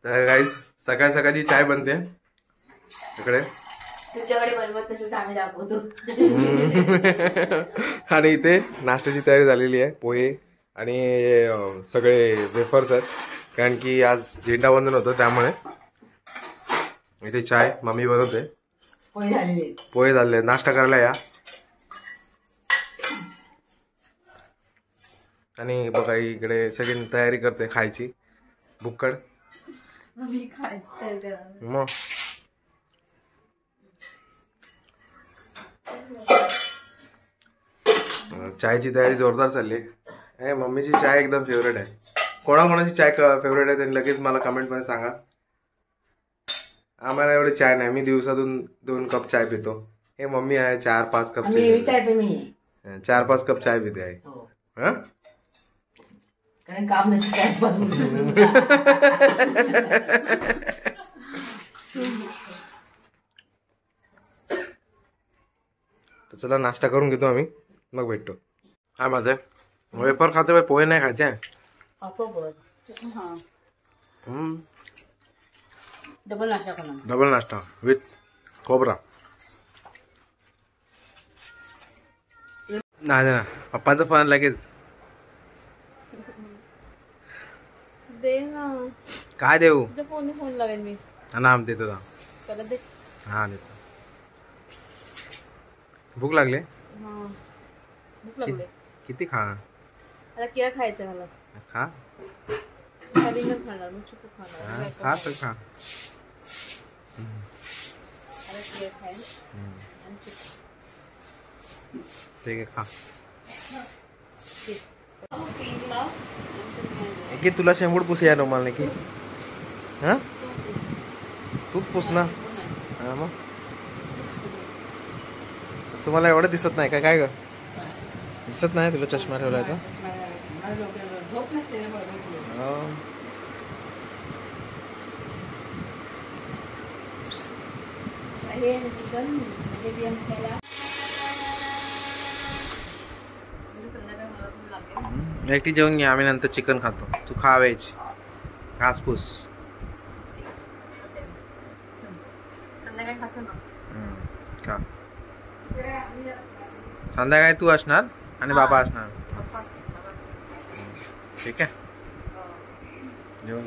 तर गाईस सकाळ सकाळची चाय बनते इकडे तुझ्याकडे बनवत तसंच आम्ही दाखवतो. आणि इथे नाश्त्याची तयारी झालेली आहे. पोहे आणि सगळे वेफर्स आहेत कारण की आज झेंडावंदन होतं त्यामुळे. इथे चाय मम्मी बनवते. पोहे झालेले नाश्ता करायला या. आणि बघा इकडे सगळी तयारी करते खायची बुक्कड. मग चायची तयारी जोरदार चालली आहे. मम्मीची चाय एकदम फेवरेट आहे. कोणाकोणाची चाय फेवरेट आहे त्यांनी लगेच मला कमेंटमध्ये सांगा. आम्हाला एवढे चाय नाही. मी दिवसातून 2 कप चाय पितो. हे मम्मी आहे 4-5 कप 4-5 कप चाय पिते आहे. हा काम तर चला नाश्ता करून घेतो आम्ही मग भेटतो. हा माझं वेफर खाते बाई पोहे नाही खायचे. डबल नाश्ता विथ खोबरा. नाही ना पप्पाचा फोन लगेच दे ना. काय देऊ फोन लावेन मी. नाम देतो दे. हा देतो. भूक लागली. भूक लागली. किती खा. आता केळं खायचं मला. खा खाणार मग चिकू खाणार. खा तर खा. आता केळं खाईन आणि चिकू. ठीक आहे खा. की तुला शेंबूड पुस या रुमाल नाही की. हा तूच पुस ना. हा मग तुम्हाला एवढं दिसत नाही का काय ग. दिसत नाही तुला चष्मा ठेवलाय तर. एकटी जेवून घे. आम्ही नंतर चिकन खातो. तू खा व्हेज घासपूस. खा. संध्याकाळी तू असणार आणि बाबा असणार. ठीक आहे जेवून